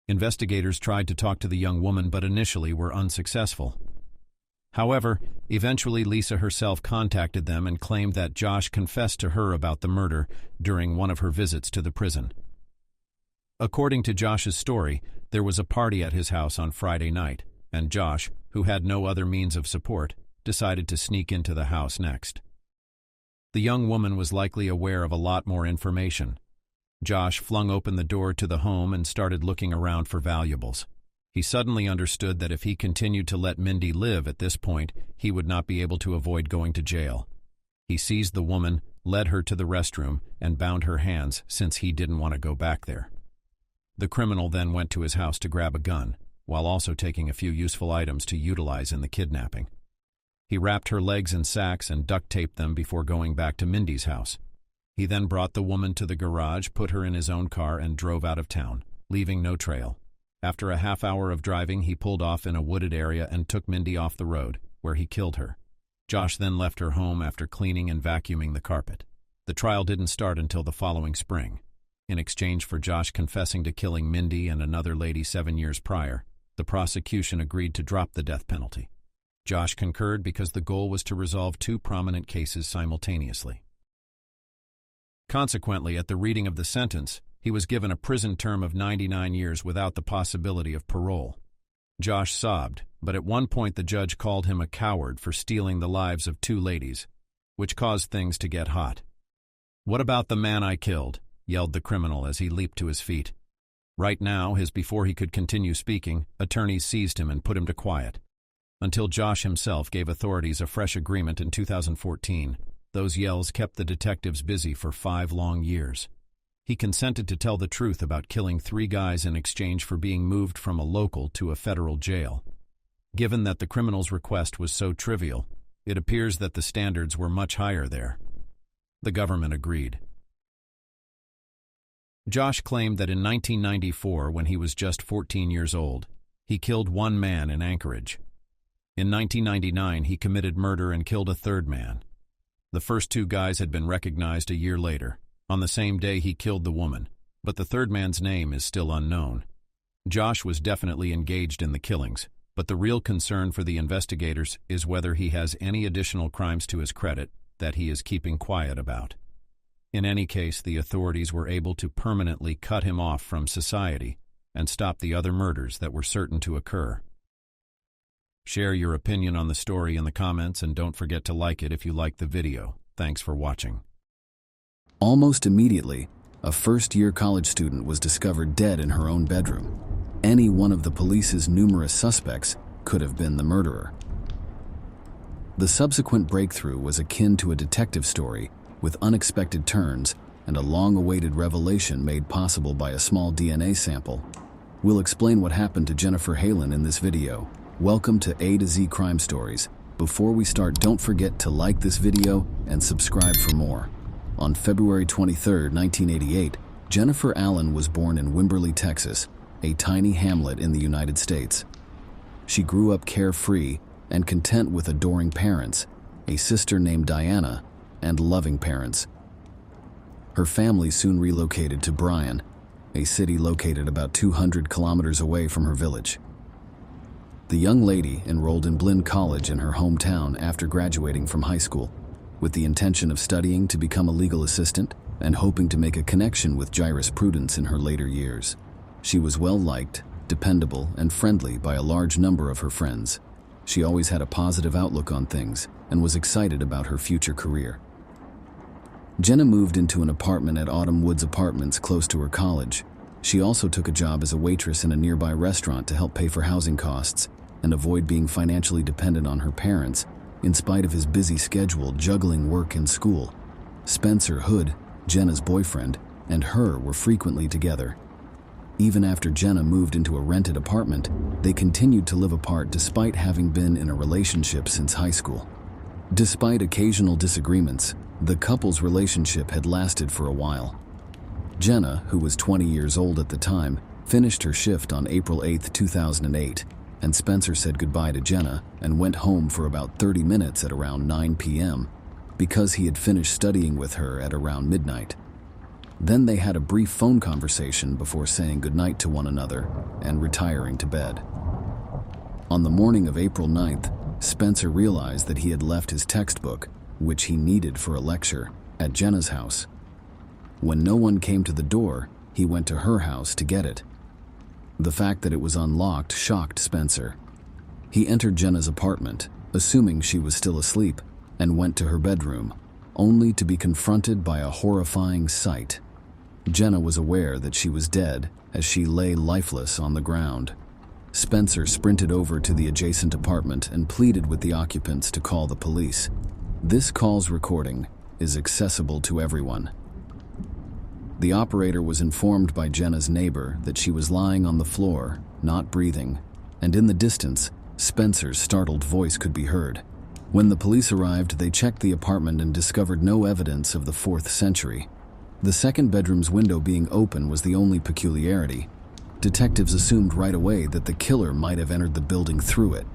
Investigators tried to talk to the young woman but initially were unsuccessful. However, eventually Lisa herself contacted them and claimed that Josh confessed to her about the murder during one of her visits to the prison. According to Josh's story, there was a party at his house on Friday night, and Josh, who had no other means of support, decided to sneak into the house next. The young woman was likely aware of a lot more information. Josh flung open the door to the home and started looking around for valuables. He suddenly understood that if he continued to let Mindy live at this point, he would not be able to avoid going to jail. He seized the woman, led her to the restroom, and bound her hands since he didn't want to go back there. The criminal then went to his house to grab a gun, while also taking a few useful items to utilize in the kidnapping. He wrapped her legs in sacks and duct-taped them before going back to Mindy's house. He then brought the woman to the garage, put her in his own car, and drove out of town, leaving no trail. After a half hour of driving, he pulled off in a wooded area and took Mindy off the road, where he killed her. Josh then left her home after cleaning and vacuuming the carpet. The trial didn't start until the following spring. In exchange for Josh confessing to killing Mindy and another lady 7 years prior, the prosecution agreed to drop the death penalty. Josh concurred because the goal was to resolve two prominent cases simultaneously. Consequently, at the reading of the sentence, he was given a prison term of 99 years without the possibility of parole. Josh sobbed, but at one point the judge called him a coward for stealing the lives of two ladies, which caused things to get hot. "What about the man I killed?" yelled the criminal as he leaped to his feet. Right now, before he could continue speaking, attorneys seized him and put him to quiet. Until Josh himself gave authorities a fresh agreement in 2014, those yells kept the detectives busy for 5 long years. He consented to tell the truth about killing 3 guys in exchange for being moved from a local to a federal jail. Given that the criminal's request was so trivial, it appears that the standards were much higher there. The government agreed. Josh claimed that in 1994, when he was just 14 years old, he killed 1 man in Anchorage. In 1999, he committed murder and killed a 3rd man. The first 2 guys had been recognized a year later. On the same day, he killed the woman, but the 3rd man's name is still unknown. Josh was definitely engaged in the killings, but the real concern for the investigators is whether he has any additional crimes to his credit that he is keeping quiet about. In any case, the authorities were able to permanently cut him off from society and stop the other murders that were certain to occur. Share your opinion on the story in the comments and don't forget to like it if you liked the video. Thanks for watching. Almost immediately, a first-year college student was discovered dead in her own bedroom. Any one of the police's numerous suspects could have been the murderer. The subsequent breakthrough was akin to a detective story with unexpected turns and a long-awaited revelation made possible by a small DNA sample. We'll explain what happened to Jennifer Halen in this video. Welcome to A to Z Crime Stories. Before we start, don't forget to like this video and subscribe for more. On February 23, 1988, Jennifer Allen was born in Wimberley, Texas, a tiny hamlet in the United States. She grew up carefree and content with adoring parents, a sister named Diana, and loving parents. Her family soon relocated to Bryan, a city located about 200 kilometers away from her village. The young lady enrolled in Blinn College in her hometown after graduating from high school, with the intention of studying to become a legal assistant and hoping to make a connection with jurisprudence in her later years. She was well-liked, dependable, and friendly by a large number of her friends. She always had a positive outlook on things and was excited about her future career. Jenna moved into an apartment at Autumn Woods Apartments close to her college. She also took a job as a waitress in a nearby restaurant to help pay for housing costs and avoid being financially dependent on her parents, in spite of his busy schedule juggling work and school. Spencer Hood, Jenna's boyfriend, and her were frequently together. Even after Jenna moved into a rented apartment, they continued to live apart despite having been in a relationship since high school. Despite occasional disagreements, the couple's relationship had lasted for a while. Jenna, who was 20 years old at the time, finished her shift on April 8, 2008, and Spencer said goodbye to Jenna and went home for about 30 minutes at around 9 p.m. because he had finished studying with her at around midnight. Then they had a brief phone conversation before saying goodnight to one another and retiring to bed. On the morning of April 9th, Spencer realized that he had left his textbook, which he needed for a lecture, at Jenna's house. When no one came to the door, he went to her house to get it. The fact that it was unlocked shocked Spencer. He entered Jenna's apartment, assuming she was still asleep, and went to her bedroom, only to be confronted by a horrifying sight. Jenna was aware that she was dead as she lay lifeless on the ground. Spencer sprinted over to the adjacent apartment and pleaded with the occupants to call the police. This call's recording is accessible to everyone. The operator was informed by Jenna's neighbor that she was lying on the floor, not breathing, and in the distance, Spencer's startled voice could be heard. When the police arrived, they checked the apartment and discovered no evidence of the 4th century. The second bedroom's window being open was the only peculiarity. Detectives assumed right away that the killer might have entered the building through it,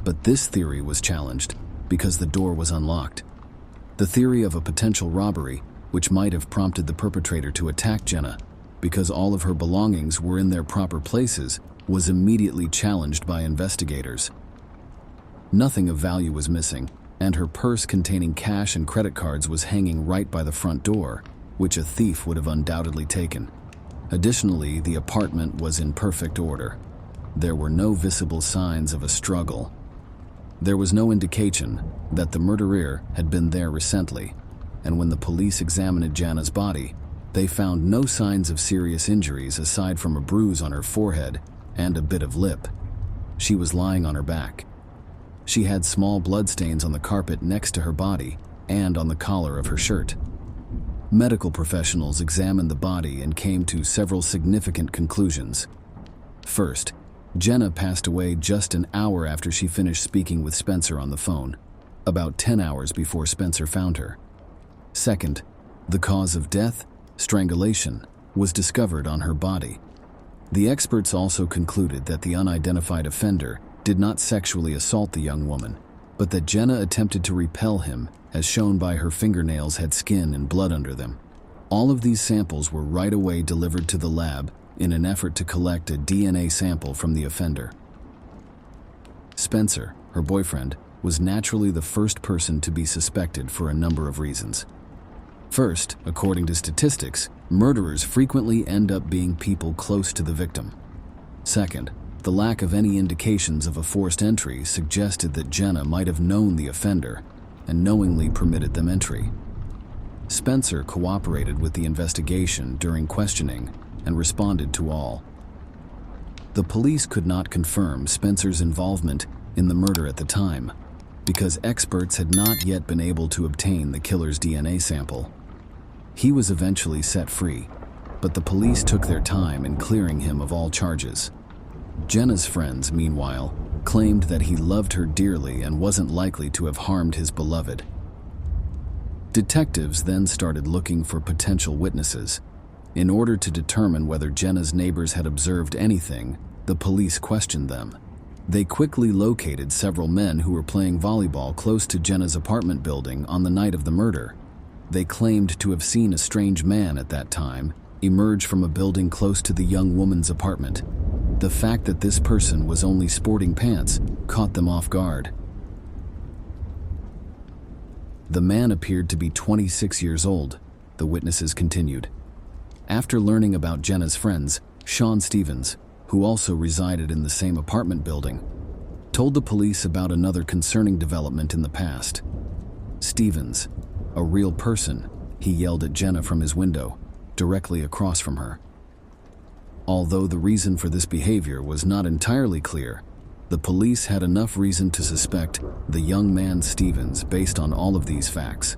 but this theory was challenged because the door was unlocked. The theory of a potential robbery, which might have prompted the perpetrator to attack Jenna because all of her belongings were in their proper places, was immediately challenged by investigators. Nothing of value was missing, and her purse containing cash and credit cards was hanging right by the front door, which a thief would have undoubtedly taken. Additionally, the apartment was in perfect order. There were no visible signs of a struggle. There was no indication that the murderer had been there recently, and when the police examined Jenna's body, they found no signs of serious injuries aside from a bruise on her forehead and a bit of lip. She was lying on her back. She had small bloodstains on the carpet next to her body and on the collar of her shirt. Medical professionals examined the body and came to several significant conclusions. First, Jenna passed away just an hour after she finished speaking with Spencer on the phone, about 10 hours before Spencer found her. Second, the cause of death, strangulation, was discovered on her body. The experts also concluded that the unidentified offender did not sexually assault the young woman, but that Jenna attempted to repel him, as shown by her fingernails had skin and blood under them. All of these samples were right away delivered to the lab in an effort to collect a DNA sample from the offender. Spencer, her boyfriend, was naturally the first person to be suspected for a number of reasons. First, according to statistics, murderers frequently end up being people close to the victim. Second, the lack of any indications of a forced entry suggested that Jenna might have known the offender and knowingly permitted them entry. Spencer cooperated with the investigation during questioning and responded to all. The police could not confirm Spencer's involvement in the murder at the time because experts had not yet been able to obtain the killer's DNA sample. He was eventually set free, but the police took their time in clearing him of all charges. Jenna's friends, meanwhile, claimed that he loved her dearly and wasn't likely to have harmed his beloved. Detectives then started looking for potential witnesses. In order to determine whether Jenna's neighbors had observed anything, the police questioned them. They quickly located several men who were playing volleyball close to Jenna's apartment building on the night of the murder. They claimed to have seen a strange man at that time emerge from a building close to the young woman's apartment. The fact that this person was only sporting pants caught them off guard. The man appeared to be 26 years old, the witnesses continued. After learning about Jenna's friends, Sean Stevens, who also resided in the same apartment building, told the police about another concerning development in the past. Stevens, a real person, he yelled at Jenna from his window, directly across from her. Although the reason for this behavior was not entirely clear, the police had enough reason to suspect the young man Stevens based on all of these facts.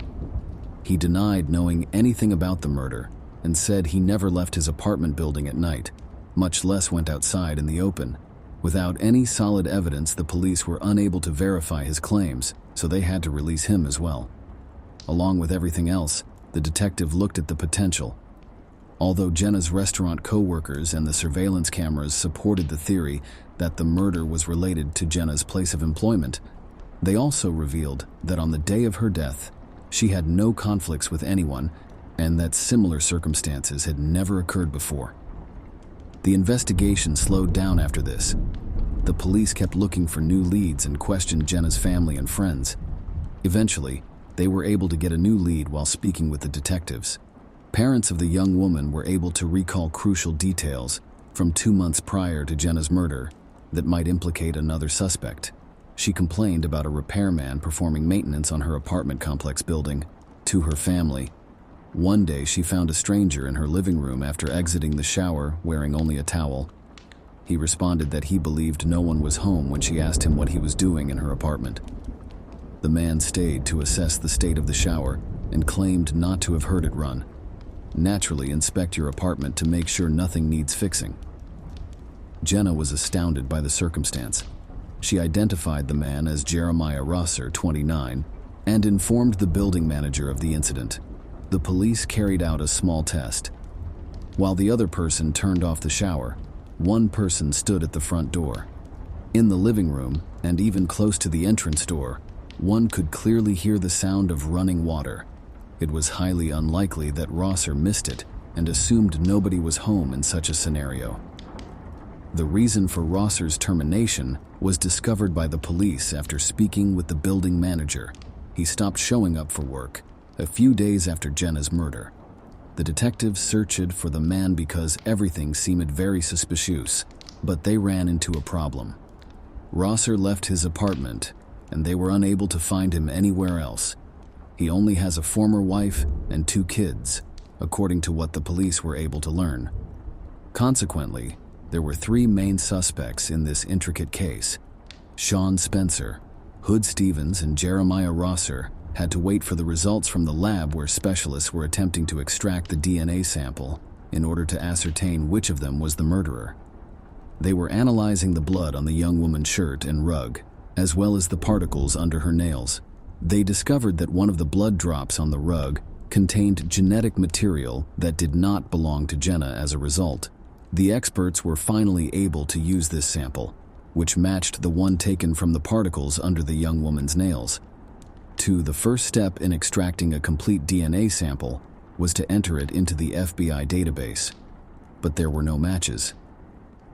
He denied knowing anything about the murder and said he never left his apartment building at night, much less went outside in the open. Without any solid evidence, the police were unable to verify his claims, so they had to release him as well. Along with everything else, the detective looked at the potential. Although Jenna's restaurant co-workers and the surveillance cameras supported the theory that the murder was related to Jenna's place of employment, they also revealed that on the day of her death, she had no conflicts with anyone and that similar circumstances had never occurred before. The investigation slowed down after this. The police kept looking for new leads and questioned Jenna's family and friends. Eventually, they were able to get a new lead while speaking with the detectives. Parents of the young woman were able to recall crucial details from 2 months prior to Jenna's murder that might implicate another suspect. She complained about a repairman performing maintenance on her apartment complex building to her family. One day she found a stranger in her living room after exiting the shower wearing only a towel. He responded that he believed no one was home when she asked him what he was doing in her apartment. The man stayed to assess the state of the shower and claimed not to have heard it run. Naturally, inspect your apartment to make sure nothing needs fixing. Jenna was astounded by the circumstance. She identified the man as Jeremiah Rosser, 29, and informed the building manager of the incident. The police carried out a small test. While the other person turned off the shower, one person stood at the front door. In the living room, and even close to the entrance door, one could clearly hear the sound of running water. It was highly unlikely that Rosser missed it and assumed nobody was home in such a scenario. The reason for Rosser's termination was discovered by the police after speaking with the building manager. He stopped showing up for work a few days after Jenna's murder. The detectives searched for the man because everything seemed very suspicious, but they ran into a problem. Rosser left his apartment, and they were unable to find him anywhere else. He only has a former wife and 2 kids, according to what the police were able to learn. Consequently, there were 3 main suspects in this intricate case. Sean Spencer, Hood Stevens, and Jeremiah Rosser had to wait for the results from the lab where specialists were attempting to extract the DNA sample in order to ascertain which of them was the murderer. They were analyzing the blood on the young woman's shirt and rug, as well as the particles under her nails. They discovered that one of the blood drops on the rug contained genetic material that did not belong to Jenna as a result. The experts were finally able to use this sample, which matched the one taken from the particles under the young woman's nails. The first step in extracting a complete DNA sample was to enter it into the FBI database, but there were no matches.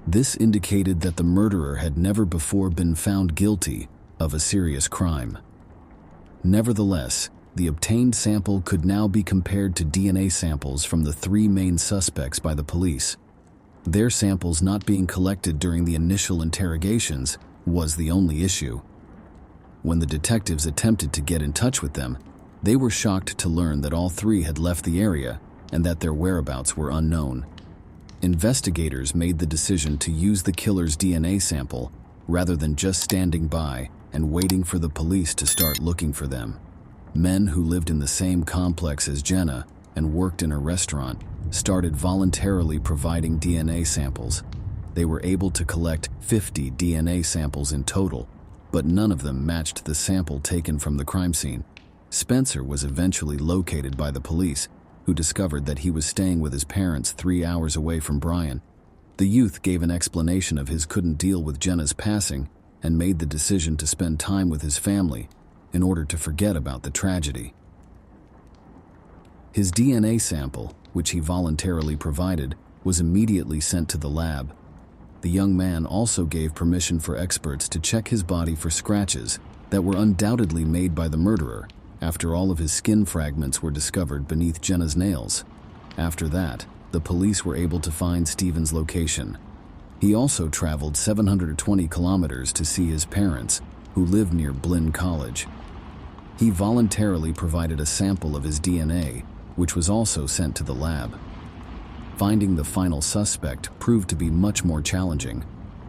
This indicated that the murderer had never before been found guilty of a serious crime. Nevertheless, The obtained sample could now be compared to DNA samples from the 3 main suspects by the police. Their samples not being collected during the initial interrogations was the only issue. When the detectives attempted to get in touch with them, they were shocked to learn that all 3 had left the area and that their whereabouts were unknown. Investigators made the decision to use the killer's DNA sample rather than just standing by and waiting for the police to start looking for them. Men who lived in the same complex as Jenna and worked in a restaurant started voluntarily providing DNA samples. They were able to collect 50 DNA samples in total, but none of them matched the sample taken from the crime scene. Spencer was eventually located by the police, who discovered that he was staying with his parents 3 hours away from Brian. The youth gave an explanation of his couldn't deal with Jenna's passing and made the decision to spend time with his family in order to forget about the tragedy. His DNA sample, which he voluntarily provided, was immediately sent to the lab. The young man also gave permission for experts to check his body for scratches that were undoubtedly made by the murderer after all of his skin fragments were discovered beneath Jenna's nails. After that, the police were able to find Stephen's location. He also traveled 720 kilometers to see his parents, who lived near Blinn College. He voluntarily provided a sample of his DNA, which was also sent to the lab. Finding the final suspect proved to be much more challenging,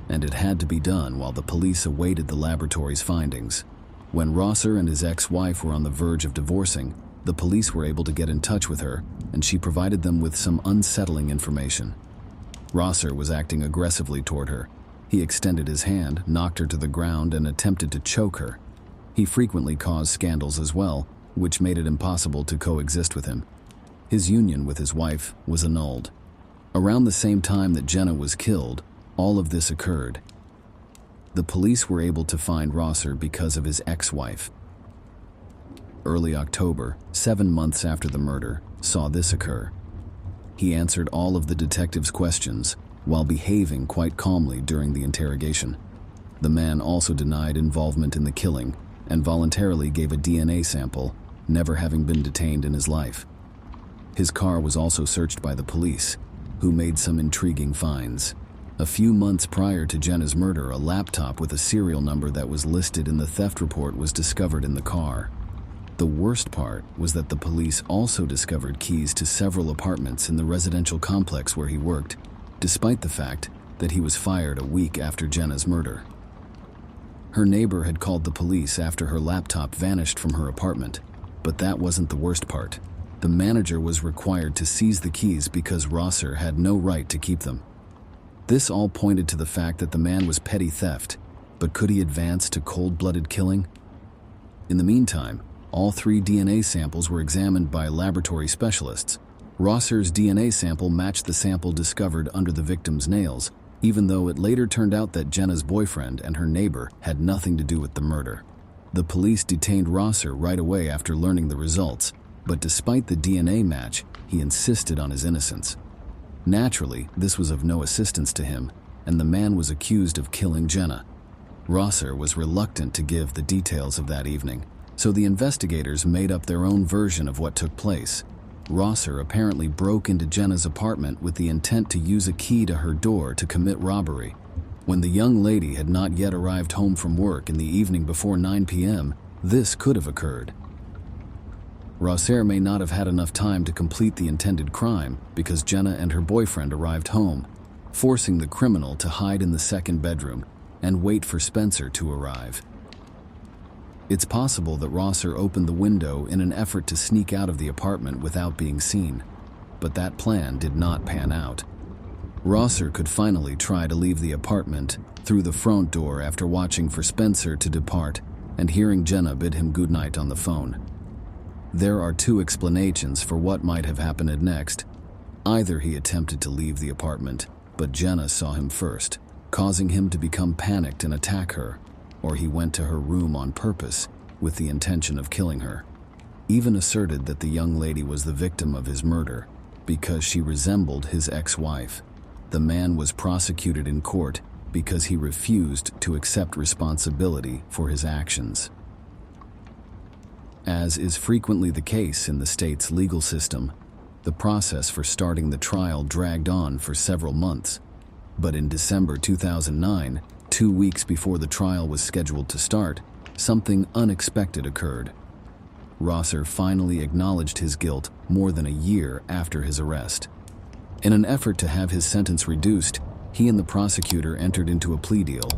and it had to be done while the police awaited the laboratory's findings. When Rosser and his ex-wife were on the verge of divorcing, the police were able to get in touch with her, and she provided them with some unsettling information. Rosser was acting aggressively toward her. He extended his hand, knocked her to the ground, and attempted to choke her. He frequently caused scandals as well, which made it impossible to coexist with him. His union with his wife was annulled. Around the same time that Jenna was killed, all of this occurred. The police were able to find Rosser because of his ex-wife. Early October, 7 months after the murder, saw this occur. He answered all of the detectives' questions while behaving quite calmly during the interrogation. The man also denied involvement in the killing and voluntarily gave a DNA sample, never having been detained in his life. His car was also searched by the police, who made some intriguing finds. A few months prior to Jenna's murder, a laptop with a serial number that was listed in the theft report was discovered in the car. The worst part was that the police also discovered keys to several apartments in the residential complex where he worked, despite the fact that he was fired a week after Jenna's murder. Her neighbor had called the police after her laptop vanished from her apartment, but that wasn't the worst part. The manager was required to seize the keys because Rosser had no right to keep them. This all pointed to the fact that the man was petty theft, but could he advance to cold-blooded killing? In the meantime, all 3 DNA samples were examined by laboratory specialists. Rosser's DNA sample matched the sample discovered under the victim's nails, even though it later turned out that Jenna's boyfriend and her neighbor had nothing to do with the murder. The police detained Rosser right away after learning the results, but despite the DNA match, he insisted on his innocence. Naturally, this was of no assistance to him, and the man was accused of killing Jenna. Rosser was reluctant to give the details of that evening, so the investigators made up their own version of what took place. Rosser apparently broke into Jenna's apartment with the intent to use a key to her door to commit robbery. When the young lady had not yet arrived home from work in the evening before 9 p.m., this could have occurred. Rosser may not have had enough time to complete the intended crime because Jenna and her boyfriend arrived home, forcing the criminal to hide in the second bedroom and wait for Spencer to arrive. It's possible that Rosser opened the window in an effort to sneak out of the apartment without being seen, but that plan did not pan out. Rosser could finally try to leave the apartment through the front door after watching for Spencer to depart and hearing Jenna bid him goodnight on the phone. There are 2 explanations for what might have happened next. Either he attempted to leave the apartment, but Jenna saw him first, causing him to become panicked and attack her, or he went to her room on purpose with the intention of killing her. Even asserted that the young lady was the victim of his murder because she resembled his ex-wife. The man was prosecuted in court because he refused to accept responsibility for his actions. As is frequently the case in the state's legal system, the process for starting the trial dragged on for several months. But in December 2009, 2 weeks before the trial was scheduled to start, something unexpected occurred. Rosser finally acknowledged his guilt more than a year after his arrest. In an effort to have his sentence reduced, he and the prosecutor entered into a plea deal.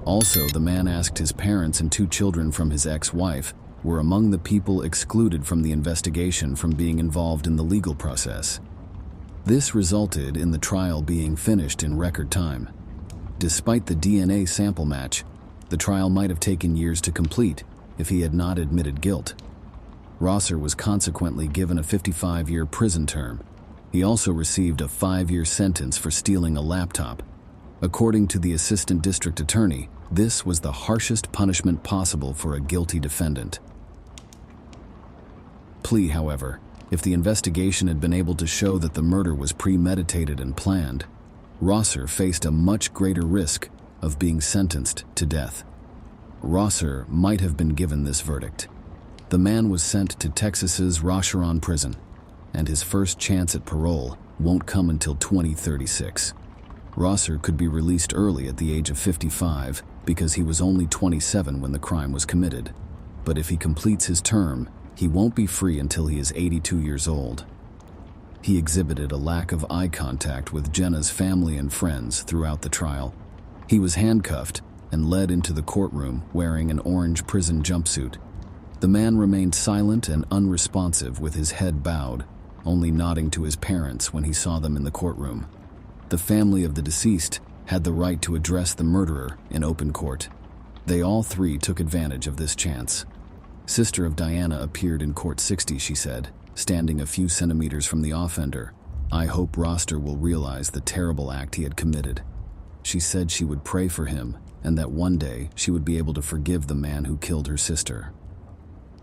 Also, the man asked his parents and 2 children from his ex-wife were among the people excluded from the investigation from being involved in the legal process. This resulted in the trial being finished in record time. Despite the DNA sample match, the trial might have taken years to complete if he had not admitted guilt. Rosser was consequently given a 55-year prison term. He also received a 5-year sentence for stealing a laptop. According to the assistant district attorney, this was the harshest punishment possible for a guilty defendant. Plea, however, if the investigation had been able to show that the murder was premeditated and planned, Rosser faced a much greater risk of being sentenced to death. Rosser might have been given this verdict. The man was sent to Texas's Rocheron prison, and his first chance at parole won't come until 2036. Rosser could be released early at the age of 55 because he was only 27 when the crime was committed. But if he completes his term, he won't be free until he is 82 years old. He exhibited a lack of eye contact with Jenna's family and friends throughout the trial. He was handcuffed and led into the courtroom wearing an orange prison jumpsuit. The man remained silent and unresponsive with his head bowed, only nodding to his parents when he saw them in the courtroom. The family of the deceased had the right to address the murderer in open court. They all 3 took advantage of this chance. Sister of Diana appeared in court 60, she said, standing a few centimeters from the offender. I hope Rosser will realize the terrible act he had committed. She said she would pray for him and that one day she would be able to forgive the man who killed her sister.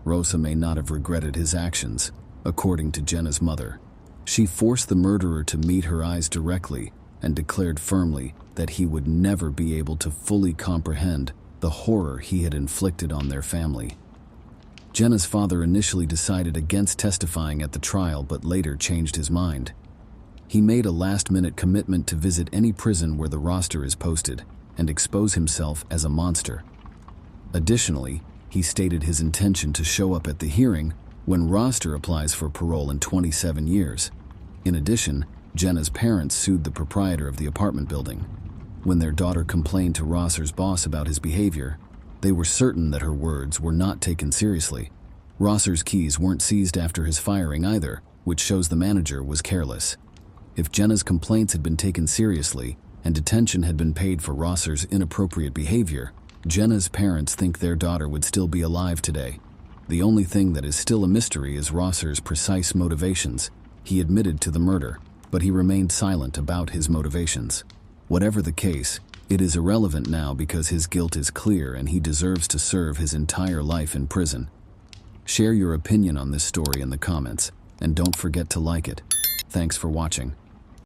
Rosa may not have regretted his actions, according to Jenna's mother. She forced the murderer to meet her eyes directly and declared firmly that he would never be able to fully comprehend the horror he had inflicted on their family. Jenna's father initially decided against testifying at the trial but later changed his mind. He made a last-minute commitment to visit any prison where the roster is posted and expose himself as a monster. Additionally, he stated his intention to show up at the hearing when Rosser applies for parole in 27 years. In addition, Jenna's parents sued the proprietor of the apartment building. When their daughter complained to Rosser's boss about his behavior, they were certain that her words were not taken seriously. Rosser's keys weren't seized after his firing either, which shows the manager was careless. If Jenna's complaints had been taken seriously and detention had been paid for Rosser's inappropriate behavior, Jenna's parents think their daughter would still be alive today. The only thing that is still a mystery is Rosser's precise motivations. He admitted to the murder, but he remained silent about his motivations. Whatever the case, it is irrelevant now because his guilt is clear and he deserves to serve his entire life in prison. Share your opinion on this story in the comments, and don't forget to like it. Thanks for watching.